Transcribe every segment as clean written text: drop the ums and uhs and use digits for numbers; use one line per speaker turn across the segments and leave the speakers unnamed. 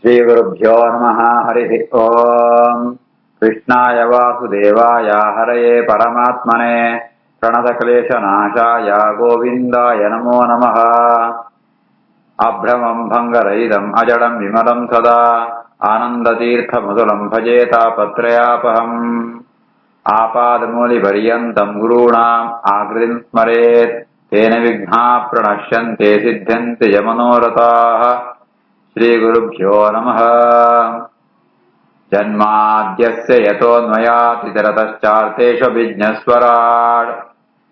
श्रीगुरुभ्यो नमः। हरिः ओम्। कृष्णाय वासुदेवाय हरये परमात्मने प्रणतक्लेशनाशाय गोविन्दाय नमो नमः। अभ्रमम् भङ्गरहितम् अजडम् विमलम् सदा आनन्दतीर्थमधुरम् भजे तापत्रयापहम्। आपादमूलिपर्यन्तम् गुरूणाम् आकृतिम् स्मरेत् तेन विघ्नाः प्रणश्यन्ते सिद्ध्यन्ति च मनोरथाः। श्रीगुरुभ्यो नमः। जन्माद्यस्य यतोऽन्वयातितरतश्चार्थेष्वभिज्ञस्वराट्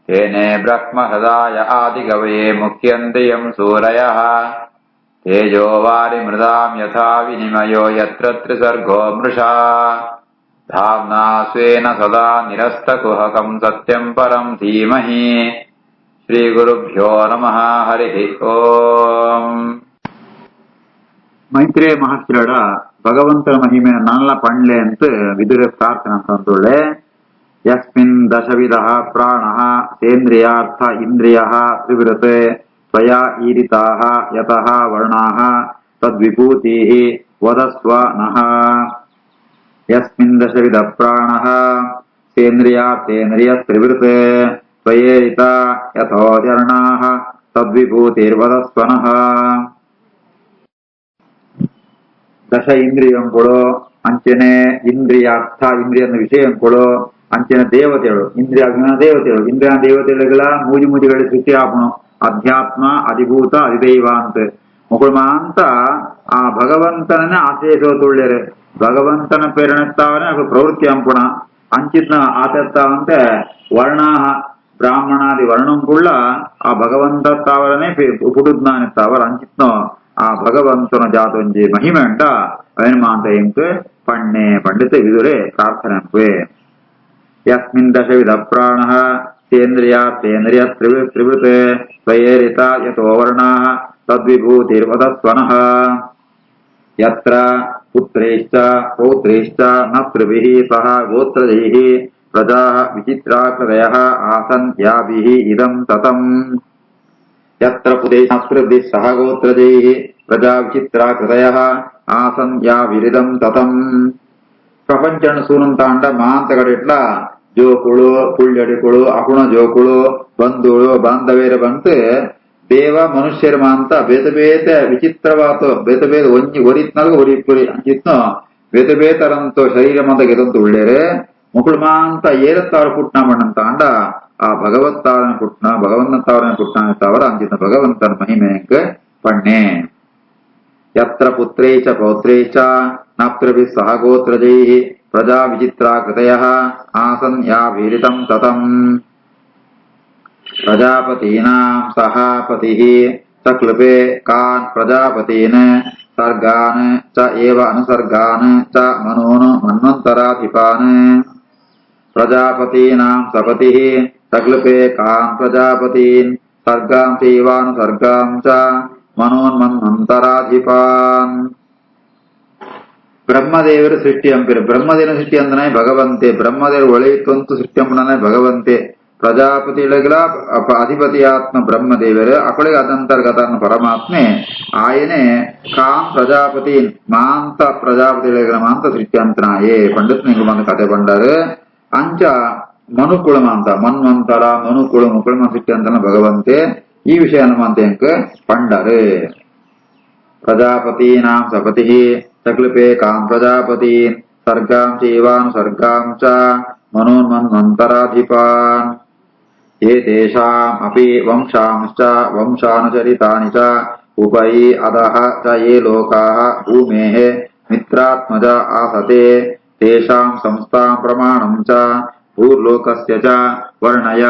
तेने ब्रह्महृदाय आदिकवये मुह्यन्ति यम् सूरयः। तेजो वारिमृदाम् यथा विनिमयो यत्र त्रिसर्गो मृषा धाम्ना स्वेन सदा निरस्तकुहकम् सत्यम् परम् धीमहि। श्रीगुरुभ्यो नमः। हरिः ओम्. ಮೈತ್ರೇಯ ಮಹರ್ಷಿಗಳ ಭಗವಂತನ ಮಹಿಮೆಯ ನಾನೆಲ್ಲ ಪಣ್ಲೆ ಅಂತ ವಿದುರ ಪ್ರಾರ್ಥನೆ ಅಂತಂದುಳ್ಳೆ. ಯಸ್ಮಿನ್ ದಶವಿಧ ಪ್ರಾಣ ಸೇಂದ್ರಿಯಾರ್ಥ ಇಂದ್ರಿಯ ತ್ರಿವೃತ್ ತ್ವಯಾ ಈರಿತಾ ಯತಃ ವರ್ಣಾ ತದ್ವಿಭೂತಿ ವದಸ್ವ ನಃ. ಯಸ್ಮಿನ್ ದಶವಿಧ ಪ್ರಾಣ ಸೇಂದ್ರಿಯಾರ್ಥೇಂದ್ರಿಯ ತ್ರಿವೃತ್ ತ್ವಯೇರಿತ ಯಥೋ ವರ್ಣಾ ತದ್ವಿಭೂತಿರ್ವದಸ್ವ ನಃ. ದಶ ಇಂದ್ರಿಯಗಳು ಅಂಚನೆ ಇಂದ್ರಿಯಾರ್ಥ ಇಂದ್ರಿಯನ ವಿಷಯಗಳು ಅಂಚನೆ ದೇವತೆಗಳು ಇಂದ್ರಿಯಾಭಿಮಾನ ದೇವತೆಗಳು ಇಂದ್ರಿಯ ದೇವತೆಗಳ ಮೂಜಿ ಮೂಜಿಗಳ ಸೃಷ್ಟಿ ಆಪಣು ಅಧ್ಯಾತ್ಮ ಅಧಿಭೂತ ಅಧಿದೈವ ಅಂತ ಮುಗುಳ್ಮ ಅಂತ ಆ ಭಗವಂತನನ್ನೇ ಆಶ್ರಯಿಸೋತುಳ್ಳ್ಯರು. ಭಗವಂತನ ಪ್ರೇರಣೆತ್ತಾವನೆ ಅದು ಪ್ರವೃತ್ತಿ ಅಂಪುಣ ಅಂಚಿತ್ನ ಆಸಕ್ತಾವಂತೆ ವರ್ಣಾಹ ಬ್ರಾಹ್ಮಣಾದಿ ವರ್ಣಂಕುಳ್ಳ ಆ ಭಗವಂತತ್ತಾವರನೇ ಪುಡುಜ್ಞಾನಿತ್ತಾವರ ಅಂಚಿತ್ನೋ ಆ ಭಗವಂತನ ಜಾತೊಂಜಿ ಮಹಿಮೆ ಉಂಟ ಅವನ್ಮಾಂತ ಎಂಕ್ ಪಣ್ಣೆ ಪಂಡಿತ ವಿದುರೆ ಪ್ರಾರ್ಥನೆ ಅಂಪೆ. ಯಸ್ಮಿನ್ ದಶವಿಧ ಪ್ರಾಣ ಸೇಂದ್ರಿಯಾರ್ಥೇಂದ್ರಿಯ ತ್ರಿವೃತ್ ತ್ವಯೇರಿತ ಯತೋ ವರ್ಣಾ ತದ್ವಿಭೂತಿರ್ವದಸ್ವ ನಃ. ಯತ್ರ ಪುತ್ರೈಶ್ಚ ಪೌತ್ರೈಶ್ಚ ನತೃಭಿಃ ಸಹ ಗೋತ್ರಜೈಃ ಪ್ರಜಾಃ ವಿಚಿತ್ರಾಕೃತಯಃ ಆಸನ್ ಯಾಭಿಃ ಇದಂ ತತಂ. ಯತ್ರ ಪುತ್ರೈಶ್ಚ ಸಹ ಗೋತ್ರಜೈಃ ಪ್ರಜಾ ವಿಚಿತ್ರಾಕೃತಯಃ ಆಸನ್ ಯಾಭಿರಿದಂ ತತಂ. ಪ್ರಪಂಚನ ಸೂನಂತಾಂಡ ಮಾಂತಗಡಿಟ್ಲ ಜೋಕುಳು ಪುಳ್ಯಡಿಕುಳು ಅಕುಣ ಜೋಕುಳು ಬಂಧುಳು ಬಾಂಧವೇರ ಬಂತು ದೇವ ಮನುಷ್ಯರ ಮಾಂತ ಬೇತ ಬೇತ ವಿಚಿತ್ರವಾತು ಬೇತ ಬೇತ ಒಂಜಿ ಒರಿತ್ನಲ್ಗ ಒರಿಪುರಿ ಅಂಚಿತ್ನೋ ಬೇತ ಬೇತರಂತೋ ಶರೀರ ಮಂತ ಗೆದಂತು ಉಳ್ಳೇರೆ ಮುಕುಳು ಮಾಂತ ಏರತ್ತಾರು ಪುಟ್ನ ಮಣ್ಣಂತ ಅಂಡ ಆ ಭಗವತ್ತಾವರನ ಪುಟ್ನ ಭಗವಂತಾವರನ ಪುಟ್ನ ತಾವರ ಅಂಚಿನ ಭಗವಂತನ ಮಹಿಮೆಯಂಕ ಪಣ್ಣೆ. ಯತ್ರ ಪುತ್ರೈಚ ಪೌತ್ರೈಚ ನಾಪ್ತ್ರಭಿಃ ಸಹ ಗೋತ್ರಜೈಃ ಪ್ರಜಾ ವಿಚಿತ್ರಾಕೃತಯಃ ಆಸನ್ ಯಾಭಿರಿದಂ ತತಂ. ಪ್ರಜಾಪತೀನಾಂ ಸಹ ಪತಿಃ ಸಕ್ಲುಪೆ ಕಾನ್ ಪ್ರಜಾಪತೀನ್ ಸರ್ಗಾನ್ ಚ ಏವ ಅನುಸರ್ಗಾನ್ ಚ ಮನೂನ್ ಮನ್ವಂತರಾಧಿಪಾನ್. ಪ್ರಜಾಪತೀನಾಂ ಸಪತಿಃ ಸಕ್ಲುಪೆ ಕಾನ್ ಪ್ರಜಾಪತೀನ್ ಸರ್ಗಾಂ ಚೈವಾನುಸರ್ಗಾಂ ಚ ಮನೋನ್ಮನ್ವಂತರಾಧಿಪಾನ್. ಬ್ರಹ್ಮದೇವರ ಸೃಷ್ಟಿ ಅಂಪಿರು ಬ್ರಹ್ಮದೇವರ ಸೃಷ್ಟಿ ಅಂದನೇ ಭಗವಂತೆ ಬ್ರಹ್ಮದೇವರು ಒಳೆಯಿತ್ತಂತೂ ಸೃಷ್ಟಿ ಅಂಪಣನೇ ಭಗವಂತೆ. ಪ್ರಜಾಪತಿಗಳ ಅಧಿಪತಿಯಾತ್ಮ ಬ್ರಹ್ಮದೇವರು ಅಕಳಿಗೆ ಅದಂತರ್ಗತ ಪರಮಾತ್ಮೆ ಆಯನೆ ಕಾಂ ಪ್ರಜಾಪತಿ ಮಾಂತ ಪ್ರಜಾಪತಿಗಳ ಮಾಂತ ಸೃಷ್ಟಿ ಅಂತನಾಯೇ ಪಂಡಿತ್ ನಿಂಗೆ ಬಂದ ಕತೆ ಬಂಡಾರು ಅಂಚ ಮನುಕುಳ ಮಾಂತ ಮನ್ವಂತರ ಮನುಕುಳ ಮುಕುಳ ಸೃಷ್ಟಿ ಅಂತನ ಭಗವಂತೆ ಈ ವಿಷಯ ಹನುಮಂತ ಎಂಕ ಪಂಡರು. ಪ್ರಜಾಪತೀನಾಂ ಸಪತಿಃ ಸಕ್ಲುಪೆ ಕಾಂ ಪ್ರಜಾಪತೀನ್ ಸರ್ಗಾಂ ಚೈವಾನುಸರ್ಗಾಂ ಚ ಮನೋನ್ಮನ್ವಂತರಾಧಿಪಾನ್. ಏತೇಷಾಂ ಅಪಿ ವಂಶಾಂಶ್ಚ ವಂಶಾನುಚರಿತಾನಿ ಚ ಉಪಯಿ ಅಧಃ ಚ ಯೇ ಲೋಕಾಃ ಭೂಮೇಃ ಮಿತ್ರಾತ್ಮಜ ಆಸತೆ ತೇಷಾಂ ಸಂಸ್ಥಾಂ ಪ್ರಮಾಣಂ ಚ ಭೂರ್ಲೋಕಸ್ಯ ಚ ವರ್ಣಯ.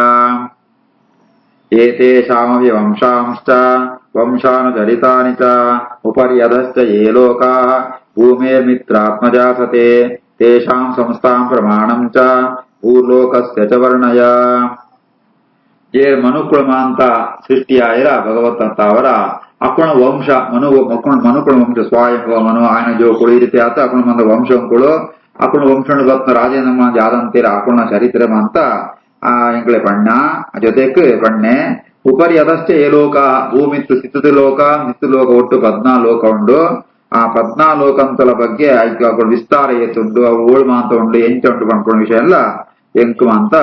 ಏತೇಷಾಮಪಿ ವಂಶಾಂಶ್ಚ ವಂಶಾನುಚರಿತಾನಿ ಚ ಉಪರಿ ಅಧಶ್ಚ ಯೇ ಲೋಕಾಃ ಭೂಮೇರ್ಮಿತ್ರಾತ್ಮಜಾಸತೆ ತೇಷಾಂ ಸಂಸ್ಥಾಂ ಪ್ರಮಾಣಂ ಚ ಭೂರ್ಲೋಕಸ್ಯ ಚ ವರ್ಣಯ. ಏ ಮನುಕುಳಮಾಂತ ಸೃಷ್ಟಿಯಾಯಿರ ಭಗವತ್ತಾವರ ಅಕುಣ ವಂಶ ಮನುಕುಳ ವಂಶ ಸ್ವಾಯಂಭವ ಮನು ಆಯನ ಜೋಕುಳು ಈ ರೀತಿ ಆತ ಅಕುಣ ಮಂದ ವಂಶಂಕುಳು ಅಕುಣ ವಂಶಣ ಬತ್ನ ರಾಜೇಂದ್ರ ಜಾದಂತೀರ ಅಕುಣ ಚರಿತ್ರೆ ಅಂತ ಆ ಎಂಕಳೆ ಪಣ್ಣ ಜೊತೆಕ್ ಪಣ್ಣೆ ಉಪರಿ ಅದಷ್ಟೇ ಏ ಲೋಕ ಭೂಮಿತ್ತು ಸಿತ್ತು ಲೋಕ ಮಿತ್ತು ಲೋಕ ಒಟ್ಟು 14 ಲೋಕ ಉಂಡು. ಆ 14 ಲೋಕಂತಲ ಬಗ್ಗೆ ಅವು ವಿಸ್ತಾರ ಏತುಂಡು ಅವು ಓಳ್ಮ ಅಂತ ಉಂಡು ಎಂಚ ಉಂಟು ಪಂಡ್ಕೊಂಡ ವಿಷಯ ಎಲ್ಲ ಎಂಕು ಅಂತ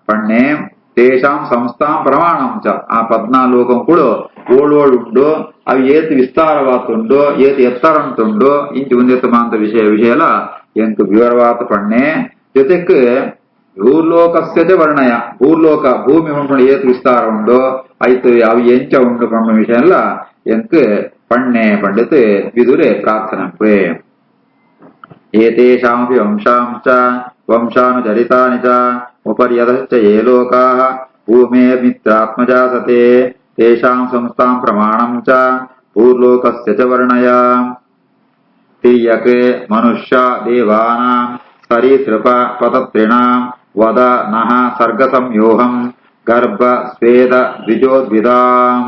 ಪಣ್ಣೆ ತೇಷಾಂ ಸಂಸ್ಥಾಂ ಪ್ರಮಾಣಂಚ ಆ 14 ಲೋಕಂ ಕೂಡ ಓಳ್ ಉಂಡು ಅವು ಏತು ವಿಸ್ತಾರವಾತುಂಡು ಏತು ಎತ್ತರ ಉಂಟುಂಡು ಇಂಚು ಮುಂದೆತ್ತು ಮಾಂತ ವಿಷಯ ಎಲ್ಲ ಎಂಕು ವಿವರವಾತ ಪಣ್ಣೆ ಜೊತೆಗೆ ಭೂರ್ಲೋಕಸ್ಯ ವರ್ಣಯ ಭೂರ್ಲೋಕ ಭೂಮಿ ಉಂಟು ಏತು ವಿಸ್ತಾರ ಉಂಡು ಆಯ್ತು ಅವು ಎಂಚ ಉಂಡು ಪಂಡ ವಿಷಯ ಎಲ್ಲ ಎಂಕ್ ಪಣ್ಣೆ ಪಂಡಿತ್ ವಿದುರೆ ಪ್ರಾರ್ಥನಂಪೆ ಏತೇಷಾಮಪಿ ವಂಶಾನುಚರಿತಾನಿ ಚ ಉಪರ್ಯತಶ್ಚ ಯೇ ಲೋಕಾಃ ಭೂಮೇರ್ಮಿತ್ರಾತ್ಮಜಾ ಸತೆ ತೇಷಾಂ ಸಂಸ್ಥಾಂ ಪ್ರಮಾಣಂ ಚ ಭೂರ್ಲೋಕಸ್ಯ ಚ ವರ್ಣಯ ತಿರ್ಯಕ್ ಮನುಷ್ಯ ದೇವಾನಾಂ ಸರೀಸೃಪ ಪತತ್ರಿಣಾಂ ವದ ನಃ ಸರ್ಗ ಸಂಯೋಹಂ ಗರ್ಭ ಸ್ವೇದ ದ್ವಿಜೋದ್ವಿದಾಂ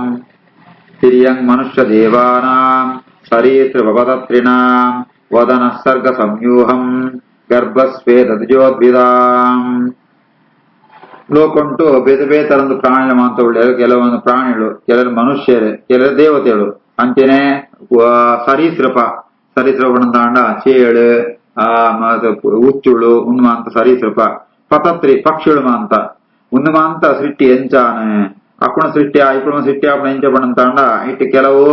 ತಿರ್ಯಂಗ್ ಮನುಷ್ಯ ದೇವಾನಾಂ ಸರೀಸೃಪ ಪತತ್ರಿಣಾಂ ವದನ ಸರ್ಗ ಸಂಯೂಹಂ ಗರ್ಭ ಸ್ವೇದ ದ್ವಿಜೋದ್ವಿದಾಂ ಲೋಕುಂಟು ಬೇತೆ ಬೇತರೊಂದು ಪ್ರಾಣಿಗಳು ಮಾತ್ರ ಉಳ್ಳೆರು ಕೆಲವೊಂದು ಪ್ರಾಣಿಗಳು ಕೆಲವರು ಮನುಷ್ಯರು ಕೆಲವರು ದೇವತೆಗಳು ಅಂಚೆನೆ ಸರೀಸೃಪ ಸರೀಸೃಪಣಂತಾಂಡ ಚೇಳು ಉಚ್ಚುಳು ಉನ್ಮಾಂತ ಸರೀಸೃಪ ಪತತ್ರಿ ಪಕ್ಷಿಗಳು ಮಾಂತ ಉನ್ಮಾಂತ ಸೃಷ್ಟಿ ಎಂಚಾನೆ ಅಪ್ಪಣ ಸೃಷ್ಟಿ ಇಪ್ಪಣ ಸೃಷ್ಟಿ ಅಪ್ಪಣ ಎಂಚ ಪಣಂತಾಂಡ ಇಟ್ಟು ಕೆಲವು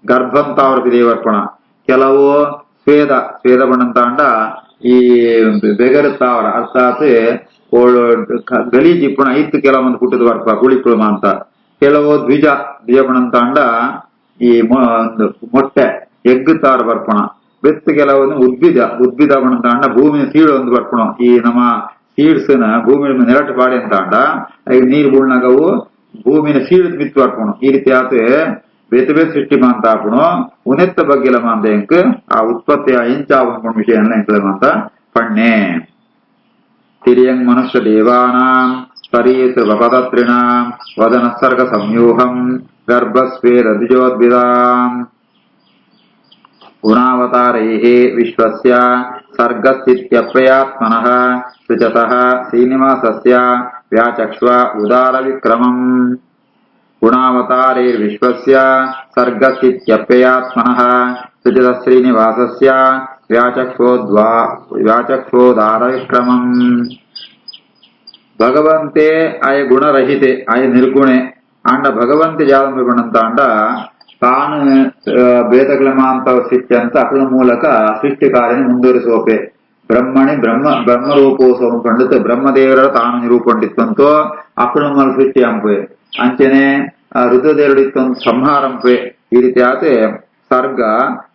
ಗರ್ಭಂತಾವರಪಿ ದೇವರ್ಪಣ ಕೆಲವು ಸ್ವೇದ ಪಣಂತಾಂಡ ಈ ಬೆಗರುತ್ತಾವರ ಅರ್ಥಾತ್ ಗಲೀಜಿಪ್ಪಣ ಇತ್ತು ಕೆಲವೊಂದು ಕುಟ್ಟದ ಬರ್ಪ ಕುಳಿಪುಳು ಮಾಂತ ಕೆಲವು ದ್ವಿಜ ಪಣಂತಾಂಡ ಈ ಮೊಟ್ಟೆ ಎಗ್ಗುತ್ತಾರ ಬರ್ಪಣ ಬೆತ್ತು ಕೆಲವೊಂದು ಉದ್ಭಿದ ಪಣಂತಾಂಡ ಭೂಮಿನ ಸೀಳು ಒಂದು ಬರ್ಪಣ ಈ ನಮ್ಮ ಸೀಡ್ಸ್ನ ಭೂಮಿ ನೆರಟು ಪಾಡಿ ಅಂತಾಂಡ ನೀರು ಬುಳ್ನಾಗವು ಭೂಮಿನ ಸೀಳು ಬಿತ್ತು ಬರ್ಪಣ ಈ ರೀತಿ ಆತ ಬೇತೆ ಬೇತೆ ಸೃಷ್ಟಿ ಮಾಂತ ಆಪಣು ಉನೆತ್ತ ಬಗ್ಗೆಲ ಮಾಂತ ಎಂಕ್ ಆ ಉತ್ಪತ್ತಿಯ ಎಂಚಾವ ವಿಷಯ ಎಂಕ್ಲ ಮಾಂತ ಪಣ್ಣೆ ತಿರ್ಯಂಗ್ ಮನುಷ್ಯ ದೇವಾನಾಂ ಸರೀಸೃಪ ಪತತ್ರಿಣಾಂ ವದನ ಸರ್ಗ ಸಂಯೂಹಂ ಗರ್ಭ ಸ್ವೇದ ದ್ವಿಜೋದ್ವಿದಾಂ ಗುಣಾವತಾರೈಃ ವಿಶ್ವಸ್ಯ ಸರ್ಗಸ್ಥಿತ್ಯಪ್ರಯಾತ್ಮನಃ ಸೃಜತಃ ಶ್ರೀನಿವಾಸಸ್ಯ ವ್ಯಾಚಕ್ಷ್ವ ಉದಾರ ವಿಕ್ರಮಂ ಗುಣಾವತಾರೈರ್ವಿಶ್ವಸ್ಯ ಸರ್ಗಸ್ಥಿತ್ಯಪ್ರಯಾತ್ಮನಃ ಸೃಜತಃ ಶ್ರೀನಿವಾಸಸ್ಯ ವ್ಯಾಚಕ್ಷ್ವೋದಾರ ವಿಕ್ರಮಂ ಭಗವಂತೆ ಆಯ ಗುಣರಹಿತೆ ಆಯ ನಿರ್ಗುಣೆ ಆಂಡ ಭಗವಂತೆ ಜಾಲಂತ ಆಂಡ ತಾನು ಬೇದಗಳಮಾಂತ ಸೃಷ್ಟಿ ಅಂತ ಅಕಳ ಮೂಲಕ ಸೃಷ್ಟಿ ಕಾರ್ಯ ಮುಂದುವರಿಸುವಪೆ ಬ್ರಹ್ಮಣಿ ಬ್ರಹ್ಮರೂಪೋತ್ಸವ ಕಂಡಿತು ಬ್ರಹ್ಮದೇವರ ತಾನು ನಿರೂಪಂಡಿತ್ತಂತೋ ಅಕಳ ಮೂಲ ಸೃಷ್ಟಿ ಅಂಪೆ ಅಂಚನೆ ರುದ್ರದೇವರಿತ್ತೊಂದು ಸಂಹಾರಂಪೆ ಈ ರೀತಿ ಆತೆ ಸರ್ಗ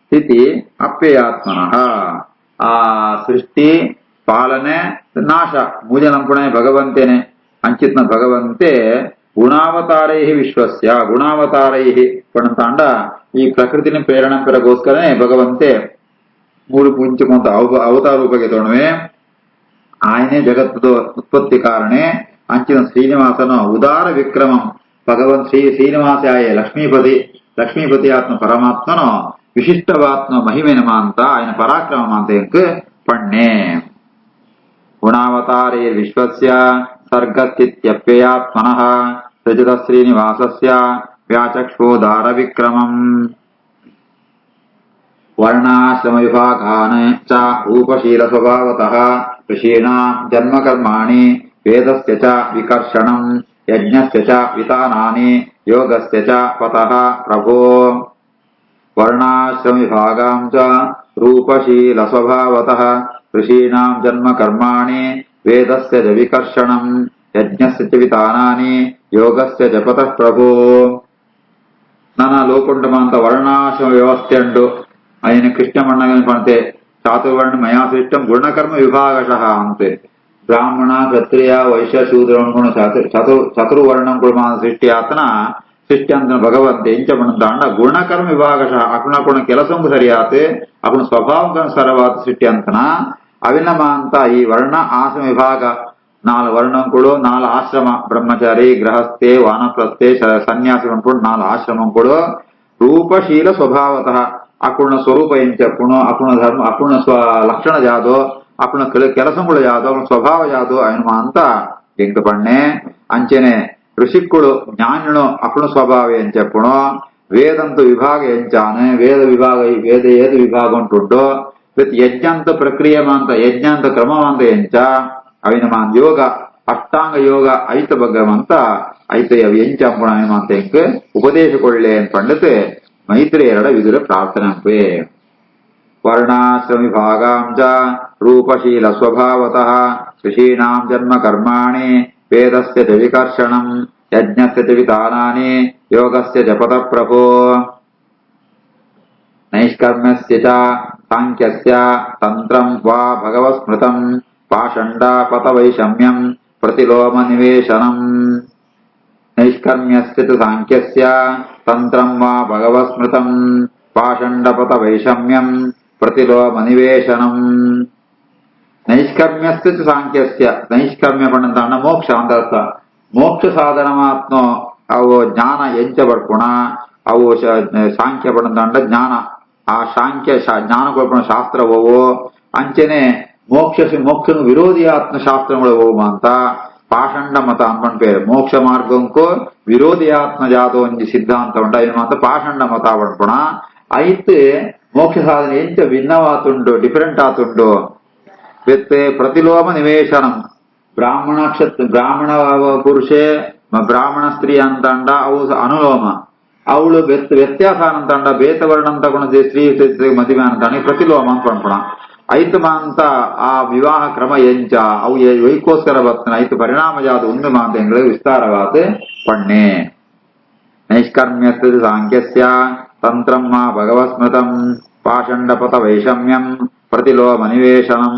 ಸ್ಥಿತಿ ಅಪ್ಯಯಾತ್ಮನಃ ಆ ಸೃಷ್ಟಿ ಪಾಲನೆ ನಾಶ ಮೂಜನಂಪುಣೆ ಭಗವಂತೇನೆ ಅಂಚಿತ್ನ ಭಗವಂತೆ ಗುಣಾವತಾರೈ ವಿಶ್ವಸ್ಯ ಗುಣಾವತಾರೈ ಪಣಂತಾಂಡ ಈ ಪ್ರಕೃತಿನ ಪ್ರೇರಣೆ ಪೆರಗೋಸ್ಕರನೇ ಭಗವಂತೆ ಮೂರು ಮುಂಚೆ ಅವತಾರ ರೂಪಕ್ಕೆ ತೋಣವೆ ఆయనే ಜಗತ್ತದ ಉತ್ಪತ್ತಿ ಕಾರಣೆ ಅಂಚಿನ ಶ್ರೀನಿವಾಸನ ಉದಾರ ವಿಕ್ರಮಂ ಭಗವಂತ ಶ್ರೀನಿವಾಸಾಯ ಲಕ್ಷ್ಮೀಪತಿ ಆತ್ಮ ಪರಮಾತ್ಮನೋ ವಿಶಿಷ್ಟವಾತ್ಮ ಮಹಿಮೆನ ಮಾಂತ ఆయన ಪರಾಕ್ರಮ ಮಾಂತ ಎಂಕ್ ಪಣ್ಣೆ ಗುಣಾವತಾರೇ ವಿಶ್ವಸ್ಯ ಸರ್ಗಸ್ಥಿತ್ಯಪ್ಯಯಾತ್ಮನಃ ಸೃಜತ ಶ್ರೀನಿವಾಸಸ್ಯ ವ್ಯಾಚಕ್ಷ್ವೋದಾರ ವಿಕ್ರಮಂ ವರ್ಣಾಶ್ರಮ ವಿಭಾಗಾನ್ ಚ ರೂಪಶೀಲ ಸ್ವಭಾವತಃ ಋಷೀಣಾಂ ಜನ್ಮ ಕರ್ಮಾಣಿ ವೇದಸ್ಯ ಚ ವಿಕರ್ಷಣಂ ಯಜ್ಞಸ್ಯ ಚ ವಿತಾನಾನಿ ಯೋಗಸ್ಯ ಚ ಪತಃ ಪ್ರಭೋ ವರ್ಣಾಶ್ರಮ ವಿಭಾಗಾಂ ಚ ರೂಪಶೀಲ ಸ್ವಭಾವತಃ ಋಷೀಣಾಂ ಜನ್ಮ ಕರ್ಮಾಣಿ ವೇದಸ್ಯ ಚ ವಿಕರ್ಷಣಂ ಯಜ್ಞಸ್ಯ ಚ ವಿತಾನಾನಿ ಯೋಗಸ್ಯ ಚ ಪತಃ ಪ್ರಭೋ ನಾನಾ ಲೋಕುಂಟಮಾಂತ ವರ್ಣಾಶ್ರಮ ವ್ಯವಸ್ಥೆ ಉಂಟು ఆయన కృష్ణమన్నగని పడితే చాతుర్వర్ణ మయా సృష్టం గుణకర్మ విభాగశః అంతే బ్రాహ్మణ క్షత్రియ వైశ్య శూద్ర అనుకున్న చతుర్వర్ణం కూడా మన సృష్టి ಆತನ ಸೃಷ್ಟಿ ಅಂತ ಭಗವಂತ ಎಂಚಬಂದ ಗುಣಕರ್ಮ ವಿಭಾಗಶಃ ಅಕುಣ ಕೆಲಸಂಗು ಸರಿಯಾತೆ ಅಕುಣ ಸ್ವಭಾವಕ್ಕನುಸಾರವಾದ ಸೃಷ್ಟಿ ಅಂತನ ಅವಿನಮ ಅಂತ ಈ ವರ್ಣ ಆಶ್ರಮ ವಿಭಾಗ 4 ವರ್ಣಂಗಳು 4 ಆಶ್ರಮ ಬ್ರಹ್ಮಚಾರಿ ಗೃಹಸ್ಥೆ ವಾನಪ್ರಸ್ಥೆ ಸನ್ಯಾಸಿ ಅನ್ಕೊಂಡು 4 ಆಶ್ರಮಗಳು ರೂಪಶೀಲ ಸ್ವಭಾವತಃ ಅಪೂರ್ಣ ಸ್ವರೂಪ ಏನ್ చెప్పುను ಅಪೂರ್ಣ ಧರ್ಮ ಅಪೂರ್ಣ ಲಕ್ಷಣ ಯಾದೋ ಅಪೂರ್ಣ ಕೆಲಸಗಳು ಯಾದೋ ಸ್ವಭಾವ ಯಾದೋ ಅಯ್ಯಮ ಅಂತ ಎಂಕ ಪಣ್ಣೆ ಅಂಚೆನೆ ಋಷಿಕ್ಕಳು ಜ್ಞಾನಿಗಳು ಅಪೂರ್ಣ ಸ್ವಭಾವ ಏನ್ చెప్పುను వేదంతో విభాగ ఎంచాను వేద విభాగ వేద ఏది విభాగం ఉంటుండో విత్ యజ్ఞంత ప్రక్రియమంತ యಜ್ಞಂತ ಕ್ರಮವಂತ ಎಂಚ ಅವಿನ ಮಾನ್ ಯೋಗ ಅಷ್ಟಾಂಗ ಯೋಗ ಐತ ಬಗ್ಗವಂತ ಐತ ಎಂಚಂಪುಣಮಂತ ಎಂಕ್ ಉಪದೇಶಕೊಳ್ಳೆ ಪಂಡಿತ್ ಮೈತ್ರೇಯರಡ ವಿದುರ ಪ್ರಾರ್ಥನೆ ವರ್ಣಾಶ್ರಮ ವಿಭಾಗಾಂ ಚ ರೂಪಶೀಲ ಸ್ವಭಾವತಃ ಋಷೀಣಾಂ ಜನ್ಮ ಕರ್ಮಾಣಿ ವೇದಸ್ಯ ಚ ವಿಕರ್ಷಣಂ ಯಜ್ಞಸ್ಯ ಚ ವಿಧಾನಾನಿ ಯೋಗಸ್ಯ ಚ ಪದ ಪ್ರಭೋ ನೈಷ್ಕರ್ಮ್ಯಸ್ಯ ಚ ಸಾಂಖ್ಯಸ್ಯ ತಂತ್ರಂ ವಾ ಭಗವತ್ಸ್ಮೃತಂ ಪಾಷಂಡಾಪತ ವೈಷಮ್ಯಂ ಪ್ರತಿಲೋಮ ನಿವೇಶನಂ ನೈಷ್ಕರ್ಮ್ಯಸ್ಯ ಚ ಸಾಂಖ್ಯಸ್ಯ ತಂತ್ರಂ ವಾ ಭಗವತ್ಸ್ಮೃತಂ ಪಾಷಂಡಪತ ವೈಷಮ್ಯಂ ಪ್ರತಿಲೋಮ ನಿವೇಶನಂ ನೈಷ್ಕರ್ಮ್ಯಸ್ಯ ಚ ಸಾಂಖ್ಯಸ್ಯ ನೈಷ್ಕರ್ಮ್ಯ ಪಂಡ ಮೋಕ್ಷ ಅಂತ ಅರ್ಥ ಮೋಕ್ಷ ಸಾಧನಮಾತ್ನೋ ಅವು ಜ್ಞಾನ ಎಂಚಬಡ್ಪುಣ ಅವು ಸಾಂಖ್ಯ ಪಂಡ ಜ್ಞಾನ ಆ ಸಾಂಖ್ಯ ಜ್ಞಾನಗೊಳ್ಪಣ ಶಾಸ್ತ್ರವೋ ಅಂಚನೆ ಮೋಕ್ಷ ವಿರೋಧಿಯಾತ್ಮ ಶಾಸ್ತ್ರಗಳು ಹೋಮ ಅಂತ ಪಾಷಂಡ ಮತ ಅನ್ಪಣ್ ಪೇರು ಮೋಕ್ಷ ಮಾರ್ಗಂಕು ವಿರೋಧಿಯಾತ್ಮ ಜಾತೋ ಒಂಜಿ ಸಿದ್ಧಾಂತ ಉಂಟ ಏನು ಅಂತ ಪಾಷಂಡ ಮತ ಪಡ್ಪುಣ ಐತ್ ಮೋಕ್ಷ ಸಾಧನೆ ಎಂಚ ಭಿನ್ನವಾತುಂಡು ಡಿಫರೆಂಟ್ ಆತುಂಡು ವಿತ್ ಪ್ರತಿಲೋಮ ನಿವೇಶನಂ ಬ್ರಾಹ್ಮಣ ಪುರುಷೆ ಬ್ರಾಹ್ಮಣ ಸ್ತ್ರೀ ಅಂತಂಡ ಅವು ಅನುಲೋಮ ಅವಳು ವ್ಯತ್ಯಾಸ ಅಂತಂಡ ಬೇತವರ್ಣ ಅಂತ ಸ್ತ್ರೀ ಮದುವೆ ಅಂತಾನೆ ಪ್ರತಿಲೋಮ ಅಂತ ಪಂಪಣ ಐತು ಮಾಂತ ಆ ವಿವಾಹ ಕ್ರಮ ಎಂಚ ಅವು ವೈಕೋಸ್ಕರ ಭಕ್ತನ ಐತು ಪರಿಣಾಮ ಜಾತ ಉಂದು ಮಾಂತ ಎಂಗಳಿಗೆ ವಿಸ್ತಾರವಾದ ಪಣ್ಣೆ ನೈಷ್ಕರ್ಮ್ಯಸ್ಯ ಸಾಂಖ್ಯಸ್ಯ ತಂತ್ರಂ ಮಾ ಭಗವತ್ಸ್ಮೃತಂ ಪಾಷಂಡಪತ ವೈಷಮ್ಯಂ ಪ್ರತಿಲೋಮ ನಿವೇಶನಂ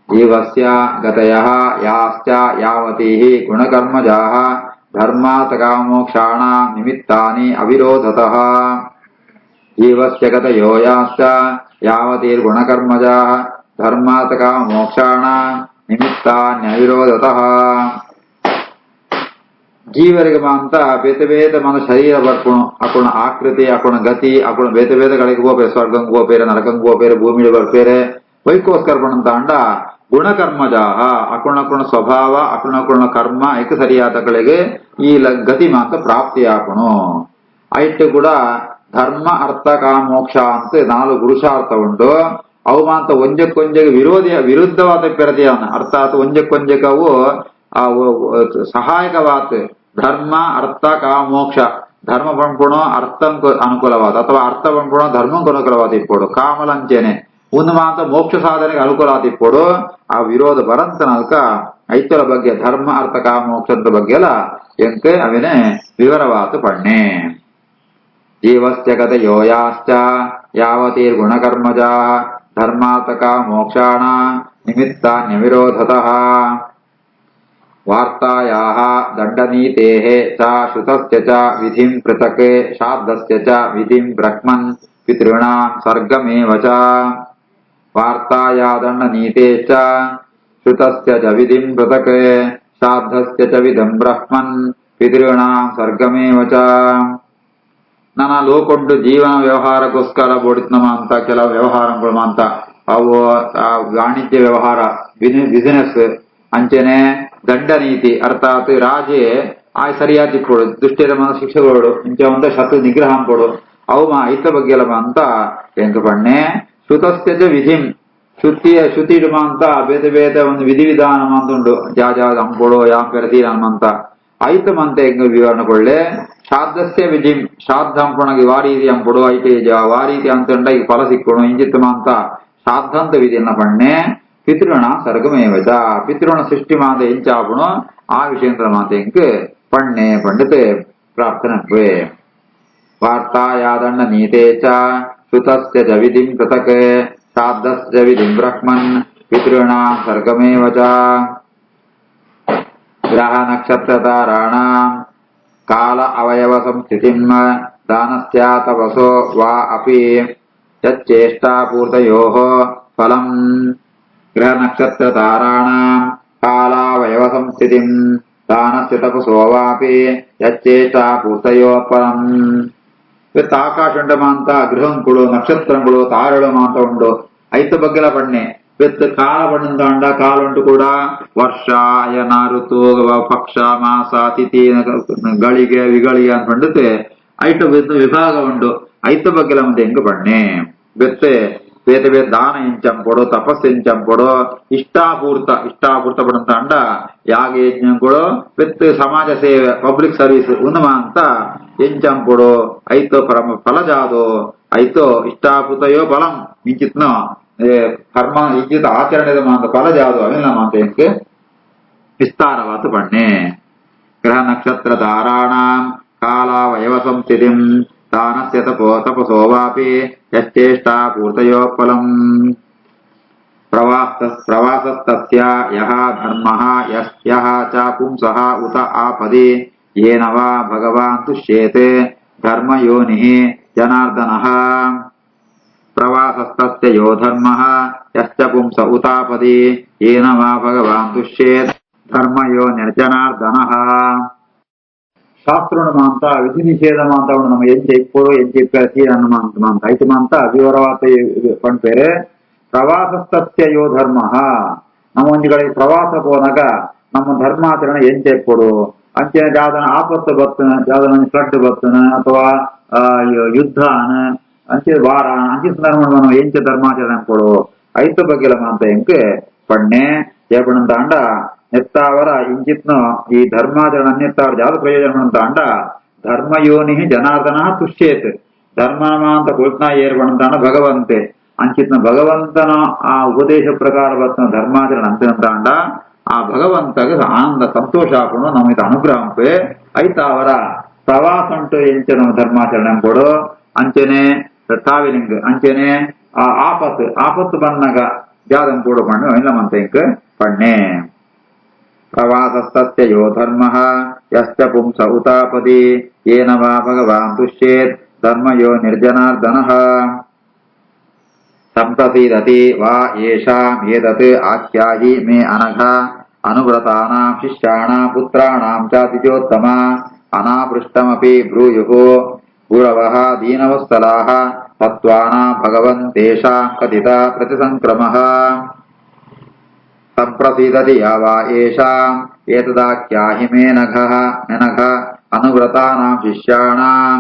ಜೀವಸ್ಯ ಗತಯಃ ಯಾಶ್ಚ ಯಾವತೀಃ ಗುಣಕರ್ಮಜಾಃ ಧರ್ಮಾತ್ ಕಾಮೋಕ್ಷಾಣಾಂ ನಿಮಿತ್ತಾನಿ ಅವಿರೋಧತಃ ಜೀವಸ್ಯ ಗತಯೋ ಯಾಶ್ಚ ಯಾವತೀರ್ಗುಣಕರ್ಮಜಾಃ ಧರ್ಮಾತ್ ಕಾಮೋಕ್ಷಾಣಾಂ ನಿಮಿತ್ತಾನ್ಯವಿರೋಧತಃ ಜೀವರಿಗೆ ಮಾಂತ ಬೇತೆ ಬೇತೆ మన ಶರೀರ ಬರ್ಪುಣು ಅಕುಣ ಆಕೃತಿ ಅಕುಣ ಗತಿ ಅಕುಣ ಬೇತೆ ಬೇತೆಗಳಿಗೆ ಹೋಗ್ಬೇರೆ ಸ್ವರ್ಗಂಗೆ ಹೋಗ್ಬೇರೆ ನರಕಂಗೆ ಹೋಗ್ಬೇರೆ ಭೂಮಿಲಿ ಬರ್ಬೇರೆ ವೈಕೋಸ್ಕರ ಪಣಂತ ಅಂಡ ಗುಣಕರ್ಮಜಾಹ ಅಕುಣ ಸ್ವಭಾವ ಅಕುಣ ಕರ್ಮ ಐಕ ಸರಿಯಾದಗಳಿಗೆ ಈ ಗತಿ ಮಾತ್ರ ಪ್ರಾಪ್ತಿಯಾಪುಣು ಐಟ್ ಕೂಡ ಧರ್ಮ ಅರ್ಥ ಕಾಮೋಕ್ಷ ಅಂತ 4 ಪುರುಷಾರ್ಥ ಉಂಟು ಅವು ಮಾತ್ರ ಒಂಜಕ್ಕೊಂಜಗೆ ವಿರುದ್ಧವಾದ ಪೆರದಿಯವನ್ನ ಅರ್ಥಾತ್ ಒಂಜಕ್ಕೊಂಜಕ್ಕೆ ಅವು ಸಹಾಯಕವಾದ ಧರ್ಮ ಅರ್ಥ ಕಾಮೋಕ್ಷ ಧರ್ಮ ಪಂಪುಣೋ ಅರ್ಥಂ ಅನುಕೂಲವಾದ ಅಥವಾ ಅರ್ಥ ಪಂಪುಣೋ ಧರ್ಮಕ್ಕೆ ಅನುಕೂಲವಾದ ಇಪ್ಪೋಡು ಕಾಮಲಂಚನೆ ಒಂದು ಮಾತ್ರ ಮೋಕ್ಷ ಸಾಧನೆಗೆ ಅನುಕೂಲವಾದ ಇಪ್ಪೋಡು ಆ ವಿರೋಧ ಬರಂತನಲ್ಕ ಐತಲ ಬಗ್ಗೆ ಧರ್ಮ ಅರ್ಥ ಕಾಮೋಕ್ಷದ ಬಗ್ಗೆ ಎಲ್ಲ ಎಂಕೆ ಅವಿನೇ ವಿವರವಾತು ಪಣ್ಣೆ ಜೀವಸ್ಯ ಗತಯೋ ಯಾಶ್ಚ ಯಾವತೀರ್ಗುಣಕರ್ಮಜಾಃ ಧರ್ಮಾರ್ಥ ಕಾಮೋಕ್ಷಾಣಾಂ ನಿಮಿತ್ತಾನ್ಯವಿರೋಧತಃ ವಾರ್ತಾಯಾಃ ದಂಡನೀತೇಃ ಚ ಶ್ರುತಸ್ಯ ಚ ವಿಧಿಂ ಪೃಥಕ್ ಶಾಬ್ದಸ್ಯ ಚ ವಿಧಿಂ ಬ್ರಹ್ಮನ್ ಪಿತॄಣಾಂ ಸರ್ಗಮೇವ ಚ ವಾರ್ತಾಯಾ ದಂಡನೀತೆ ಚ ಶ್ರುತಸ್ಯ ಚ ವಿಧಿಂ ಪೃಥಕ್ ಶಾಬ್ದಸ್ಯ ಚ ವಿಧಿಂ ಬ್ರಹ್ಮನ್ ಪಿತॄಣಾಂ ಸರ್ಗಮೇವ ಚ ನನ್ನ ಲೋಕೊಂಡು ಜೀವನ ವ್ಯವಹಾರಕ್ಕೋಸ್ಕರ ಬೋಡಿತ್ನಮ ಅಂತ ಕೆಲವು ವ್ಯವಹಾರಗಳು ಅಂತ ಅವು ವಾಣಿಜ್ಯ ವ್ಯವಹಾರ ಬಿಸಿನೆಸ್ ಅಂಚನೆ ದಂಡ ನೀತಿ ಅರ್ಥಾತ್ ರಾಜೆ ಸರಿಯಾದ ಕೊಡು ದುಷ್ಟಿರ ಶಿಕ್ಷೆಗಳು ಇಂಚ ಒಂದ ಶತ್ರು ನಿಗ್ರಹ ಕೊಡು ಅವು ಐತ ಬಗ್ಗೆ ಎಲ್ಲ ಅಂತ ಎಂಕ ಪಣ್ಣೆ ಶ್ರುತಸ್ಯ ವಿಧಿಂ ಶ್ರುತಿ ಅಂತ ಬೇತೆ ಬೇತೆ ಒಂದು ವಿಧಿವಿಧಾನ ಅಂತ ಉಂಟು ಜಾಜಾದ ಅಂಪೊಡು ಯಾಂ ಪೆರದಿ ಅಂತ ಐತ ಮಂತ ಎಂಗ ವಿವರಣೆ ಕೊಳ್ಳೆ ಶ್ರಾದ್ದಸ್ಯ ವಿಧಿಂ ಶ್ರಾದ್ದ ಅಂಪುಣಗೆ ವಾರೀತಿ ಅಂಪುಡು ಐತೆ ವಾರೀತಿ ಅಂತಂಡ ಈಗ ಫಲ ಸಿಕ್ಕೋಣ ಇಂಜಿತ್ತಮ ಅಂತ ಶ್ರಾದ್ದಂತ ವಿಧಿಯನ್ನ ಪಣ್ಣೆ ಪಿತೃಣ ಸರ್ಗಮೇವಚ ಪಿತೃಣ ಸೃಷ್ಟಿ ಮಾತ ಎಂಚಾಪುಣು ಆ ವಿಷಯಂತರ ಮಾತ ಎಂಕ್ ಪಣ್ಣೆ ಪಂಡಿತೆ ಪ್ರಾರ್ಥನೆ ವಾರ್ತಾಯಾದಂಡ ನೀತೆ ಚ ಶ್ರುತಸ್ಯ ಚ ವಿಧಿಂ ಪೃಥಕ್ ಶ್ರಾದ್ದಸ್ಯ ವಿಧಿಂ ಬ್ರಹ್ಮನ್ ಪಿತೃಣ ಸರ್ಗಮೇವಚ ಗ್ರಹ ನಕ್ಷತ್ರ ತಾರಾಣಾಂ ಕಾಲ ಅವಯವ ಸಂಸ್ಥಿತಿಂ ದಾನಸ್ಯ ತಪಸೋ ವಾ ಅಪಿ ಯಚ್ಚೇಷ್ಟಾಪೂರ್ತಯೋಃ ಫಲಂ ಗ್ರಹ ನಕ್ಷತ್ರ ತಾರಾಣಾಂ ಕಾಲಾವಯವ ಸಂಸ್ಥಿತಿಂ ದಾನಸ್ಯ ತಪಸೋ ವಾಪಿ ಯಚ್ಚೇಷ್ಟಾಪೂರ್ತಯೋಃ ಫಲಂ ಇವತ್ತು ಆಕಾಶ ಉಂಟಮ ಅಂತ ಗ್ರಹಗಳು ನಕ್ಷತ್ರಗಳು ತಾರಳು ಮಾತ ಉಂಡು ಐತ ಬಗ್ಗೆಲ ಪಣ್ಣೆ ಇವತ್ತು ಕಾಲ ಪಣ್ಣಂತ ಅಂಡ ಕಾಲ ಉಂಟು ಕೂಡ ವರ್ಷ ಅಯನ ಋತು ಪಕ್ಷ ಮಾಸ ತಿಥಿ ಗಳಿಗೆ ವಿಗಳಿಗೆ ಅಂತ ಪಂಡತೆ ಐಟ ವಿಭಾಗ ಉಂಡು ಐತ ಬಗ್ಗೆ ಮುಂದೆ ಹೆಂಗ್ ಬಣ್ಣೆ ಬೆತ್ತೆ ಬೇತೆ ಬೇರೆ ದಾನ ಎಂಚಂಪೊಡು ತಪಸ್ಸು ಎಂಚಂಪೊಡು ಇಷ್ಟಾಪೂರ್ತ ಪಡಂತ ಅಂಡ ಯಾಗ ಯಜ್ಞಗಳು ಬೆತ್ತು ಸಮಾಜ ಸೇವೆ ಪಬ್ಲಿಕ್ ಸರ್ವಿಸ್ ಉನ್ಮ ಅಂತ ಎಂಚಂಪೊಡು ಐತೋ ಪರಮ ಫಲ ಜಾದು ಐತೋ ಇಷ್ಟಾಪೂರ್ತಯೋ ಫಲಂ ಇಂಚಿತ್ನೋ ಕರ್ಮ ಇಂಚಿತ್ ಆಚರಣೆ ಮಾಂತ ಫಲ ಜಾದು ಅವಿನ ಮಾಂತ ಎಂಕ್ ವಿಸ್ತಾರವಾದ ಬಣ್ಣೆ ಗ್ರಹ ನಕ್ಷತ್ರ ಧಾರಾಣಾಂ ಕಾಲಾವಯವ ಸಂಸ್ಥಿತಿಂ ದಾನಸ್ಯ ತಪಸೋ ವಾಪಿ ಯಶ್ಚೇಷ್ಟಾ ಪೂರ್ತಯೋಫಲಂ ಪ್ರವಾಸಸ್ತಸ್ಯ ಯಹ ಧರ್ಮಃ ಯಸ್ಯಃ ಚ ಪುಂಸಃ ಉತ ಆಪದಿ ಯೇನ ವಾ ಭಗವಾನ್ ತುಷ್ಯೇತೆ ಧರ್ಮಯೋನಿಃ ಜನಾರ್ದನಃ ಪ್ರವಾಸಸ್ತಸ್ಯ ಯೋ ಧರ್ಮಃ ಯಶ್ಚ ಪುಂಸ ಉತಾಪದಿ ಯೇನ ವಾ ಭಗವಾನ್ ತುಷ್ಯೇತ್ ಧರ್ಮಯೋನಿರ್ಜನಾರ್ದನಃ ಶಾಸ್ತ್ರ ಮಾಂತ ವಿಧಿ ನಿಷೇಧ ಮಾಂತ ನಮ್ಮ ಎಂಚೆ ಇಪ್ಪೋಡು ಎಂಚೆ ಇಪ್ಪಿ ಮಾಂತ ಐದು ಮಾಂತ ವಿವರವಾತ ಪಂಪೇರೆ ಪ್ರವಾಸಸ್ತಸ್ಯ ಯೋ ಧರ್ಮ ನಮ್ಮ ಒಂಜಿಗಳಿಗೆ ಪ್ರವಾಸ ಹೋದಾಗ ನಮ್ಮ ಧರ್ಮಾಚರಣೆ ಎಂಚೆ ಇಪ್ಪೋಡು ಅಂಚೆ ಯಾವ್ದನ ಆಪತ್ತು ಬರ್ತನ ಯಾವ್ದನ ಫ್ಲಡ್ ಬರ್ತನ ಅಥವಾ ಯುದ್ಧನ ಅಂಚೆ ವಾರ ಅಂಚೆ ಸಂದರ್ಭ ನಾವು ಎಂಚೆ ಧರ್ಮಾಚರಣೆ ಕೊಡು ಐದು ಬಗ್ಗೆ ಮಾಂತ ಎಂಕ್ ಪಣ್ಣೆ ಏಪಣಂತ ಅಂಡ ನೆತ್ತಾವರ ಇಂಚಿತ್ನ ಈ ಧರ್ಮಾಚರಣ ನೆತ್ತಾವರ ಜಾದ ಪ್ರಯೋಜನ ಅಂತ ಅಂಡ ಧರ್ಮಯೋನಿ ಜನಾರ್ದನ ತುಷ್ಯೇತ್ ಧರ್ಮ ಅಂತ ಕೊಳ್ತನ ಏರ್ಪಣಂತ ಅಂಡ ಭಗವಂತೆ ಅಂಚಿತ್ನ ಭಗವಂತನ ಆ ಉಪದೇಶ ಪ್ರಕಾರ ಬರ್ತನ ಧರ್ಮಾಚರಣ ಅಂತ ಅಂಡ ಆ ಭಗವಂತಗೆ ಆನಂದ ಸಂತೋಷ ಹಾಕೊಂಡು ನಮಗೆ ಅನುಗ್ರಹಂಪೆ ಐತಾವರ ಪ್ರವಾಸ ಉಂಟು ಎಂಚೆ ನಮ್ಮ ಧರ್ಮಾಚರಣೆ ಕೊಡು ಅಂಚೆನೆ ಟ್ರಾವೆಲಿಂಗ್ ಅಂಚೆನೆ ಆಪತ್ತು ಬಂದಾಗ ಜಾದಂ ಕೊಡು ಪಣ್ಣು ಇಲ್ಲ ಮಂತ ಇಂಕ್ ಪಣ್ಣೆ ಪ್ರವಾಸಸ್ತಸ್ಯ ಯೋ ಧರ್ಮಃ ಯಶ್ಚ ಪುಂಸ ಉತಾಪದಿ ಯೇನ ವಾ ಭಗವಾನ್ ತುಷ್ಯೇತ್ ಧರ್ಮಯೋ ನಿರ್ಜನಾರ್ದನಃ ಸಂಪ್ರಸೀದತಿ ವಾ ಯೇಷಾಂ ಏತತ್ ಆಖ್ಯಾಯಿ ಮೇ ಅನಘ ಅನುವ್ರತಾನಾಂ ಶಿಷ್ಯಾಣಾಂ ಪುತ್ರಾಣಾಂ ಚ ದ್ವಿಜೋತ್ತಮ ಅನಾಪೃಷ್ಟಮಪಿ ಬ್ರೂಯುಃ ಗುರವಃ ದೀನವತ್ಸಲಾಃ ತತ್ವಾನಾಂ ಭಗವಂತೇಷಾಂ ಕಥಿತ ಪ್ರತಿಸಂಕ್ರಮಃ ಸಂಪ್ರಸೀದತಿ ಯಾವ ಏಷಾಂ ಏತದಾಖ್ಯಾಹಿ ಮೇ ನಘ ಅನುವ್ರತಾನಾಂ ಶಿಷ್ಯಾಣಾಂ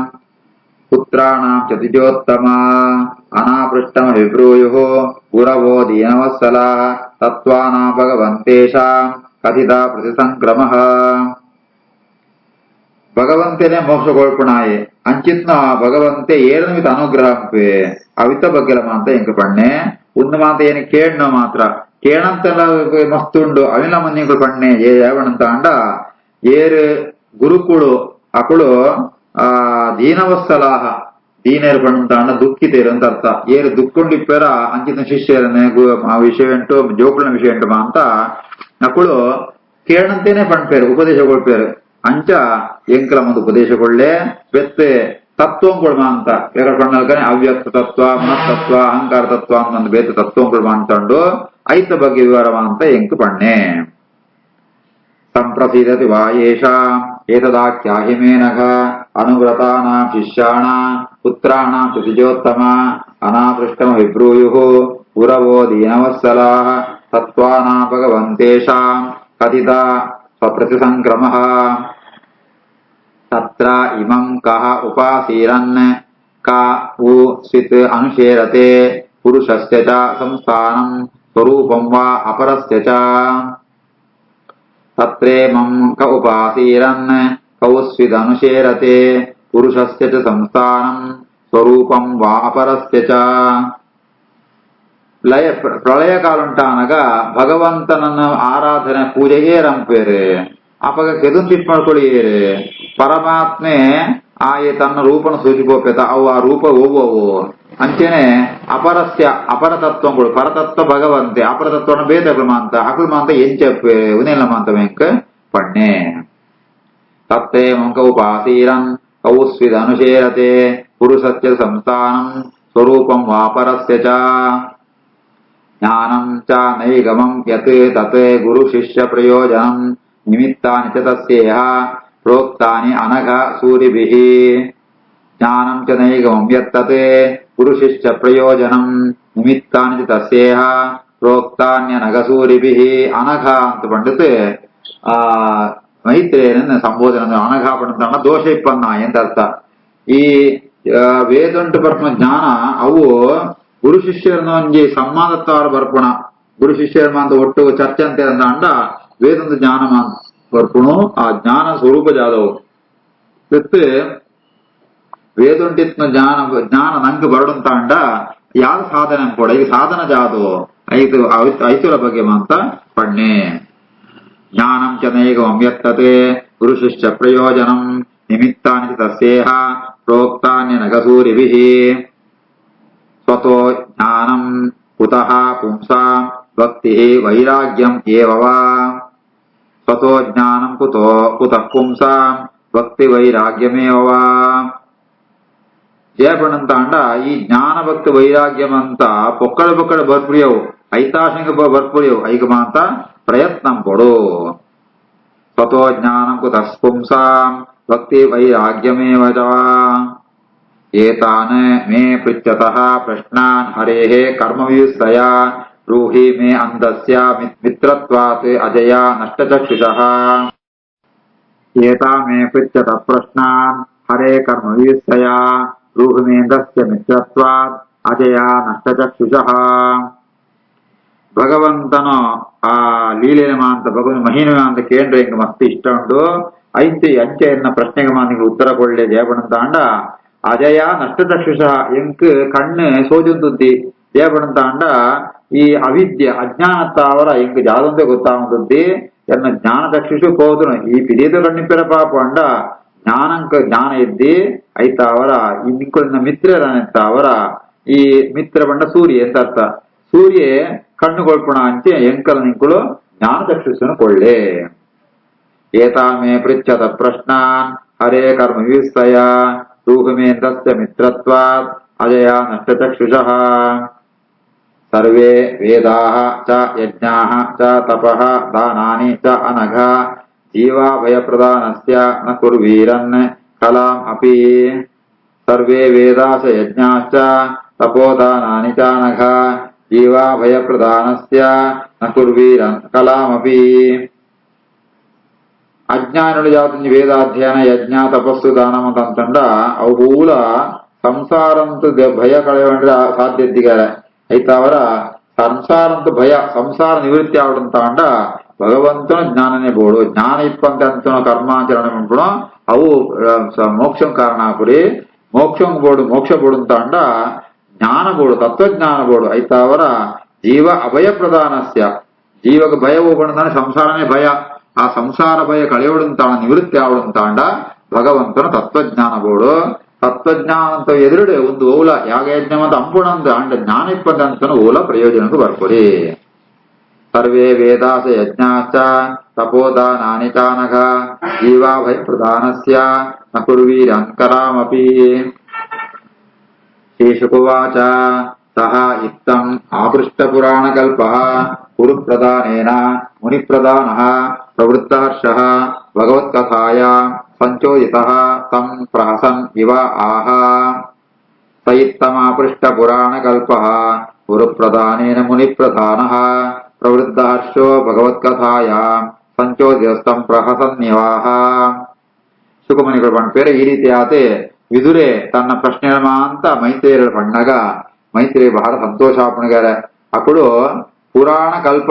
ಪುತ್ರಾಣಾಂ ಚ ದ್ವಿಜೋತ್ತಮ ಅನಾಪೃಷ್ಟಮಪಿ ಬ್ರೂಯುಃ ಗುರವೋ ದೀನವತ್ಸಲಾಃ ತತ್ವಾನಾಂ ಭಗವಂತೇಷಾಂ ಕಥಿತ ಪ್ರತಿಸಂಕ್ರಮಃ ಭಗವಂತನೇ ಮೋಕ್ಷ ಕೊಳ್ಪುಣಾಯೆ ಅಂಚಿತ್ನ ಭಗವಂತೆ ಏರನವಿತ ಅನುಗ್ರಹಂಪೆ ಅವಿತ ಬಗ್ಗೆಲ ಮಾಂತ ಎಂಕ ಪಣ್ಣೆ ಒಂದು ಮಾತ ಏನು ಕೇಳ್ನ ಮಾತ್ರ ಕೇಳಂತೆಲ್ಲ ಮಸ್ತುಂಡು ಅವಿನ ಮನ್ನಿಗಳು ಪಣ್ಣೆ ಯಾವಣಂತ ಅಂಡ ಏರು ಗುರುಕುಳು ಅಕುಳು ದೀನವತ್ಸಲಾಹ ದೀನೇರು ಪಣ್ಣಂತ ಅಂಡ ದುಃಖಿತೇರು ಅಂತ ಅರ್ಥ ಏರು ದುಃಖುಂಡಿಪ್ಪೇರ ಅಂಚಿನ ಶಿಷ್ಯರನ್ನೇ ಆ ವಿಷಯ ಉಂಟು ಜೋಕುಳಿನ ವಿಷಯ ಉಂಟು ಅಂತ ಅಕುಳು ಕೇಳಂತೇನೆ ಪಣ್ಪೇರು ಉಪದೇಶ ಕೊಳ್ಪೇರು ಅಂಚ ಎಂಕಲ ಒಂದು ಉಪದೇಶಗೊಳ್ಳೆ ಬೆತ್ತೆ ತತ್ವಂಗಳು ಅಂತ ಎರಡು ಪಣ್ಣಲ್ಕನೆ ಅವ್ಯಕ್ತ ತತ್ವ ಮನಸ್ತತ್ವ ಅಹಂಕಾರ ತತ್ವ ಅಂತ ಬೇತೆ ತತ್ವಂಗಳು ಅಂತಂಡು ಐತ ಬಗ್ಗೆ ವಿವರ ಅಂತ ಎಂಕ್ ಪಣ್ಣೆ ಸಂಪ್ರಸೀದತಿ ವಾ ಯೇಷಾಂ ಏತದಾಖ್ಯಾಹಿ ಮೇ ನಘ ಅನುವ್ರತಾನಾಂ ಶಿಷ್ಯಾಣಾಂ ಪುತ್ರಾಣಾಂ ಚ ದ್ವಿಜೋತ್ತಮ ಅನಾಪೃಷ್ಟಮಪಿ ಬ್ರೂಯುಃ ಗುರವೋ ದೀನವತ್ಸಲಾಃ ತತ್ವಾನಾಂ ಭಗವಂತೇಷಾಂ ಕಥಿತ ಸ್ವಪ್ರತಿಸಂಕ್ರಮಃ ತತ್ರ ಇಮಂ ಕಃ ಉಪಾಸೀರನ್ ಕ ಉ ಸ್ವಿತ್ ಅನುಶೇರತೆ ಪುರುಷಸ್ಯ ಚ ಸಂಸ್ಥಾನಂ ಸ್ವರೂಪಂ ವಾ ಅಪರಸ್ಯ ಚ ತತ್ರೇಮಂ ಕ ಉಪಾಸೀರನ್ ಕೌ ಸ್ವಿದ್ ಅನುಶೇರತೆ ಪುರುಷಸ್ಯ ಚ ಸಂಸ್ಥಾನಂ ಸ್ವರೂಪಂ ವಾ ಅಪರಸ್ಯ ಚ ಪ್ರಳಯ ಕಾಲುಂಟಾನಗ ಭಗವಂತನನ್ನು ಆರಾಧನೆ ಪೂಜೆಗೆ ರಂಪೇರೆ ಅಪಗ ಕೆದು ಚಿಟ್ ಮಾಡ್ಕೊಳ್ಳಿಯೇರೆ ಪರಮಾತ್ಮೆ ಆಯೆ ತನ್ನ ರೂಪನ ಸೂಚಿಪೋಪೇತ ಅವು ಆ ರೂಪ ಹೋಗುವವು ಅಂಚೆನೆ ಅಪರತತ್ವಗಳು ಪರತತ್ವ ಭಗವಂತೆ ಅಪರತತ್ವನ ಬೇತಗಳು ಮಾಂತ ಅಕಳು ಮಾಂತ ಎಂಚಪ್ಪೆ ಉನೆಲ್ಲ ಮಾಂತ ಮೆಂಕ್ ಪಣ್ಣೆ ತತ್ತೇ ಮಂಕ ಉಪಾಸೀರನ್ ಕೌಸ್ವಿದ್ ಅನುಶೇರತೆ ಪುರುಷಸ್ಯ ಸಂಸ್ಥಾನಂ ಸ್ವರೂಪಂ ವಾಪರಸ್ಯ ಚ ಜ್ಞಾನಂ ಚ ನೈಗಮಂ ಯತ್ ತತ್ ಗುರು ಶಿಷ್ಯ ಪ್ರಯೋಜನಂ ನಿಮಿತ್ತಾನಿ ಚ ತಸ್ಯೇಹ ಪ್ರೋಕ್ತಾನಿ ಅನಘ ಸೂರಿಭಿಃ ಜ್ಞಾನಂ ಚ ನೈಗಮಂ ಯತ್ತತ್ ಗುರು ಶಿಷ್ಯ ಪ್ರಯೋಜನಂ ನಿಮಿತ್ತಾನಿ ಚ ತಸ್ಯೇಹ ಪ್ರೋಕ್ತಾನ್ಯನಘ ಸೂರಿಭಿಃ ಅನಘ ಅಂತ ಪಂಡಿತ್ ಮೈತ್ರೇಯನ ಸಂಬೋಧನೆ ಅನಘ ಪಂಡಿತ ದೋಷ ಇಪ್ಪನ್ನ ಎಂತ ಅರ್ಥ ಈ ವೇದಂಟು ಬರ್ಪಣ ಜ್ಞಾನ ಅವು ಗುರು ಶಿಷ್ಯರನ್ನ ಒಂಜಿ ಸಂವಾದತ್ತಾರ ಬರ್ಪಣ ಗುರು ಶಿಷ್ಯರ ಮಾಂತ ಒಟ್ಟು ಚರ್ಚೆ ಅಂತ ಅಂಡ ವೇದೊಂದು ಜ್ಞಾನ ಮಾಂತ ಬರ್ಪುಣು ಆ ಜ್ಞಾನ ಸ್ವರೂಪ ಜಾದವು ಮತ್ತೆ ವೇದೊಂಟಿತ್ನ ಜ್ಞಾನ ನಂಗೆ ಬರಡುಂತ ಅಂಡ ಯಾವ್ದು ಸಾಧನೆ ಅನ್ಕೊಡ ಈಗ ಸಾಧನ ಜಾದು ಐತುರ ಬಗ್ಗೆ ಮಾಂತ ಪಣ್ಣೆ ಜ್ಞಾನಂ ಚ ನೈಕಂ ಯತ್ತತೆ ಗುರು ಶಿಷ್ಯ ಪ್ರಯೋಜನಂ ನಿಮಿತ್ತಾನಿ ತಸ್ಯೇಹ ಪ್ರೋಕ್ತಾನ್ಯ ನಗಸೂರಿಭಿಃ ಸ್ವತೋ ಜ್ಞಾನಂ ಕುತಃ ಪುಂಸಾಂ ಭಕ್ತಿ ವೈರಾಗ್ಯಂ ಏವ ವಾ ಸ್ವತೋ ಜ್ಞಾನಂ ಕುತಃ ಪುಂಸಾಂ ಭಕ್ತಿ ವೈರಾಗ್ಯಮೇವ ವಾ ಜಯಪಣಂತ ಅಂಡ ಈ ಜ್ಞಾನ ಭಕ್ತಿ ವೈರಾಗ್ಯಂ ಅಂತ ಪೊಕ್ಕಳ ಬರ್ಪುಳಿಯವು ಐತಾಶಂಗ ಬರ್ಪುಳಿಯವು ಐಕ ಮಾಂತ ಪ್ರಯತ್ನಂ ಕೊಡು ಸ್ವತೋ ಜ್ಞಾನಂ ಕುತಃ ಪುಂಸಾಂ ಭಕ್ತಿ ವೈರಾಗ್ಯಮೇವ ಚ ಏತಾನ್ ಮೇ ಪೃಚ್ಛತಃ ಪ್ರಶ್ನಾನ್ ಹರೇಃ ಕರ್ಮವ್ಯುತ್ಸಯ ಬ್ರೂಹಿ ಮೇ ಅಂಧಸ್ಯ ಮಿತ್ರತ್ವಾತ್ ಅಜಯ ನಷ್ಟಚಕ್ಷುಷಃ ಏತಾ ಮೇ ಪೃಚ್ಛತಃ ಪ್ರಶ್ನಾನ್ ಹರೇ ಕರ್ಮವ್ಯುತ್ಸಯ ಬ್ರೂಹಿ ಮೇ ಅಂಧಸ್ಯ ಮಿತ್ರತ್ವಾತ್ ಅಜಯ ನಷ್ಟಚಕ್ಷುಷಃ ಭಗವಂತನ ಆ ಲೀಲೆಯ ಮಾಂತ ಭಗವಂತ ಮಹಿಮೆ ಅಂತ ಕೇಂದ್ರ ಹಿಂಗ ಮಸ್ತ್ ಇಷ್ಟ ಉಂಟು ಐತಿ ಅಂಚೆಯನ್ನ ಪ್ರಶ್ನೆಗೆ ಮಾನಿಗೆ ಉತ್ತರ ಕೊಳ್ಳೆ ಜಯಪಣಂತ ಅಂಡ ಅಜಯ ನಷ್ಟಚಕ್ಷುಷ ಎಂಕ್ ಕಣ್ಣು ಸೋಜುಂತುದ್ದಿ ಜಯಪಣಂತ ಅಂಡ ಈ ಅವಿದ್ಯೆ ಅಜ್ಞಾನತ್ತ ಅವರ ಎಂಕ್ ಜಾದಂತೆ ಗೊತ್ತಾಗುಂತುದ್ದಿ ಎನ್ನ ಜ್ಞಾನ ಚಕ್ಷುಷು ಹೋದ್ರು ಈ ಪಿರಿಯದ ಕಣ್ಣಿಪ್ಪರ ಪಾಪ ಅಂಡ ಜ್ಞಾನ ಇದ್ದಿ ಐತ ಅವರ ಈ ನಿಂಕೊಳಿನ ಮಿತ್ರರನೆತ್ತ ಅವರ ಈ ಮಿತ್ರ ಬಂಡ ಸೂರ್ಯ ಎಂತ ಅರ್ಥ ಸೂರ್ಯ ಕಣ್ಣು ಕೊಳ್ಪಣ ಅಂಚೆ ಎಂಕಲ ನಿಂಕುಳು ಜ್ಞಾನ ಚಕ್ಷುಷನು ಕೊಳ್ಳೆ ಏತಾ ಮೇ ಪೃಚ್ಛತ ಪ್ರಶ್ನಾನ್ ಹರೇ ಕರ್ಮ ವಿಸ್ತಯ ರೂಹಮೇಂದ್ರಸ್ಯ ಮಿತ್ರತ್ವಾತ್ ಅಜಯ ನಷ್ಟಚಕ್ಷುಷಃ ಸರ್ವೇ ವೇದಾಃ ಚ ಯಜ್ಞಾಃ ಚ ತಪಃ ದಾನಾನಿ ಚ ಅನಘ ಜೀವಾಭಯಪ್ರದಾನಸ್ಯ ನ ಕುರ್ವೀರನ್ ಕಲಾಂ ಅಪಿ ಸರ್ವೇ ವೇದಾಶ್ಚ ಯಜ್ಞಾಶ್ಚ ತಪೋದಾನಾನಿ ಚ ಅನಘ ಜೀವಾಭಯಪ್ರದಾನಸ್ಯ ನ ಕುರ್ವೀರನ್ ಕಲಾಮಪಿ ಅಜ್ಞಾನುలు ಜಾತಿ ವೇದಾಧ್ಯಯನ ಯಜ್ಞ ತಪಸ್ಸು ದಾನಂ ಅಂತಂಡ ಅವು ಮೂಲ ಸಂಸಾರಂತು ಭಯ ಕಳೆಯೊಂಡ್ರೆ ಸಾಧ್ಯದ್ದಿಗಾರೆ ಐತ ಅವರ ಸಂಸಾರಂತು ಭಯ ಸಂಸಾರ ನಿವೃತ್ತಿ ಆವಡಂತ ಅಂಡ ಭಗವಂತನ ಜ್ಞಾನನೇ ಬೋಡು ಜ್ಞಾನ ಇಪ್ಪಂತೆ ಅಂತ ಕರ್ಮಾಚರಣೆ ಮಾಡ್ಬಿಡು ಅವು ಮೋಕ್ಷಂ ಕಾರಣ ಪುರಿ ಮೋಕ್ಷಂ ಬೋಡು ಮೋಕ್ಷ ಬೋಡು ಅಂತ ಅಂಡ ಜ್ಞಾನ ಬೋಡು ತತ್ವಜ್ಞಾನ ಬೋಡು ಐತ ಅವರ ಜೀವ ಅಭಯ ಪ್ರಧಾನಸ್ಯ ಜೀವಗ ಭಯ ಹೋಗ್ಬಂದಾನೆ ಸಂಸಾರನೇ ಭಯ ಆ ಸಂಸಾರ ಭಯ ಕಳೆಯೋಡುಂತಾಣ ನಿವೃತ್ತಿ ಆವಡುಂತಾಂಡ ಭಗವಂತನ ತತ್ವಜ್ಞಾನ ಬೋಡು ತತ್ವಜ್ಞಾನ ಅಂತ ಎದುರುಡೆ ಒಂದು ಓಲ ಯಾಗ ಯಜ್ಞ ಮತ್ತು ಅಂಪುಣಂದ ಅಂಡ ಜ್ಞಾನ ಇಪ್ಪದಂತನ ಓಲ ಪ್ರಯೋಜನಕ್ಕೆ ಬರ್ಕೊಡಿ ಸರ್ವೇ ವೇದಾಸ ಯಜ್ಞಾಶ್ಚ ತಪೋದಾನಾನಿ ಚಾನಘ ಜೀವಾಭಯ ಪ್ರಧಾನಸ್ಯ ನ ಕುರ್ವೀರನ್ ಕಲಾಮಪಿ ಶೇಷುಕುವಾಚ ಸಹ ಇತ್ತಂ ಆಪೃಷ್ಟ ಪುರಾಣ ಕಲ್ಪಃ ಕುರು ಪ್ರಧಾನೇನ ಮುನಿ ಪ್ರಧಾನಃ ಪ್ರವೃತ್ತಹರ್ಷಃ ಭಗವತ್ಕಥಾಯಾಂ ಸಂಚೋದಿತಃ ತಂ ಪ್ರಹಸನ್ ಇವ ಆಹ ಸ ಇತ್ತಮಾಪೃಷ್ಟ ಪುರಾಣ ಕಲ್ಪಃ ಕುರು ಪ್ರಧಾನೇನ ಮುನಿ ಪ್ರಧಾನಃ ಪ್ರವೃತ್ತಹರ್ಷೋ ಭಗವತ್ಕಥಾಯಾಂ ಸಂಚೋದಿತಸ್ತಂ ಪ್ರಹಸನ್ ಇವಾಹ ಶುಕಮುನಿಗಳು ಪಂಡ್ಪೇರೆ ಈ ರೀತಿ ಆತೆ ವಿದುರೆ ತನ್ನ ಪ್ರಶ್ನೆಗಳ ಅಂತ ಮೈತ್ರೇಯರು ಪಣ್ಣಗ ಮೈತ್ರೇಯ ಬಹಳ ಸಂತೋಷ ಆಪಣಗಾರ ಅಕುಡು ಪುರಾಣ ಕಲ್ಪ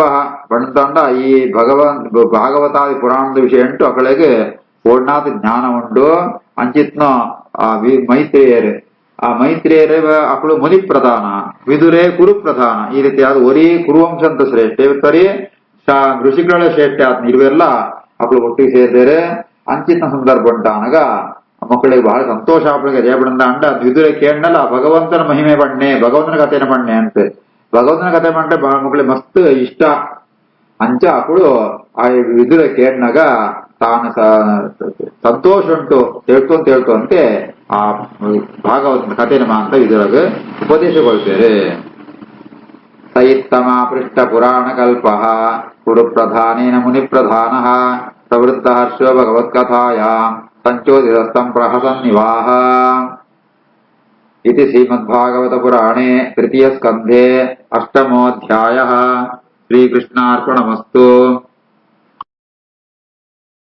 ಪಂಡ ಈ ಭಾಗವತಾದಿ ಪುರಾಣದ ವಿಷಯ ಉಂಟು ಅಕಳಿಗೆ ಪೂರ್ಣಾದ ಜ್ಞಾನ ಉಂಟು ಅಂಚಿತ್ನ ಮೈತ್ರೇಯರು ಆ ಮೈತ್ರೇಯರೇ ಅಕಳು ಮುನಿ ಪ್ರಧಾನ ವಿದುರೇ ಕುರು ಪ್ರಧಾನ ಈ ರೀತಿ ಅದು ಒರಿ ಕುರುವಂಶ ಅಂತ ಶ್ರೇಷ್ಠ ಇವತ್ತರಿ ಋಷಿಗಳ ಶ್ರೇಷ್ಠ ಆತ್ಮ ಇರುವೆಲ್ಲ ಅಕಳು ಒಟ್ಟಿಗೆ ಸೇರಿದರೆ ಅಂಚಿತ್ನ ಸಂದರ್ಭ ಉಂಟಾನಗ ಮಕ್ಕಳಿಗೆ ಬಹಳ ಸಂತೋಷ ಆಪಳಿಗೆ ಜಯಪಡಂದ ಅಂಡ ವಿದುರೆ ಕೇಳಲ್ಲ ಭಗವಂತನ ಮಹಿಮೆ ಬಣ್ಣೆ ಭಗವಂತನ ಕಥೆನ ಬಣ್ಣೆ ಅಂತೆ ಭಗವಂತನ ಕಥೆ ಮಂಡ್ರೆ ಮಕ್ಕಳಿಗೆ ಮಸ್ತ್ ಇಷ್ಟ ಅಂಚ ಅಕಳು ಆ ವಿದುರೆ ಕೇಳಿನಾಗ ತಾನು ಸಂತೋಷ ಉಂಟು ತಿಳ್ತು ಅಂತೆ ಆ ಭಾಗವತನ ಕಥೆನ ಅಂತ ವಿದುರಗೆ ಉಪದೇಶಗೊಳ್ತಾರೆ ಸೈತ್ತಮ ಪೃಷ್ಠ ಪುರಾಣ ಕಲ್ಪ ಕುರು ಪ್ರಧಾನೇನ ಮುನಿ ಪ್ರಧಾನಃ ಪ್ರವೃತ್ತ ಹರ್ಷೋ ಭಗವತ್ಕಥಾಯಾಂ ಸಂಚೋದಿತಸ್ತಂ ಪ್ರಹಸನ್ ನಿವಾಹ इति श्रीमद्भागवत पुराणे तृतीय स्कन्धे अष्टमोऽध्यायः। श्रीकृष्णार्पणमस्तु।